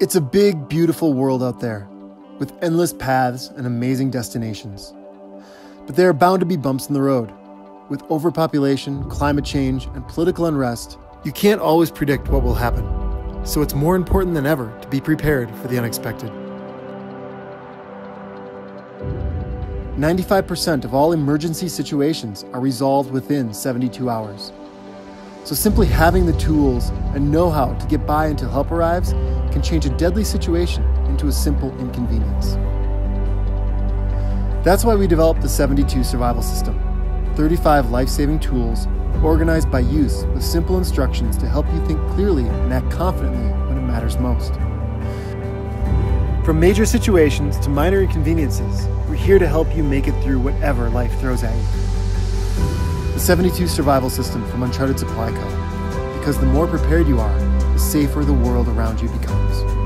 It's a big, beautiful world out there, with endless paths and amazing destinations. But there are bound to be bumps in the road. With overpopulation, climate change, and political unrest, you can't always predict what will happen. So it's more important than ever to be prepared for the unexpected. 95% of all emergency situations are resolved within 72 hours. So simply having the tools and know-how to get by until help arrives can change a deadly situation into a simple inconvenience. That's why we developed the 72 survival system, 35 life-saving tools organized by use with simple instructions to help you think clearly and act confidently when it matters most. From major situations to minor inconveniences, we're here to help you make it through whatever life throws at you. The 72 survival system from Uncharted Supply Co. Because the more prepared you are, the safer the world around you becomes.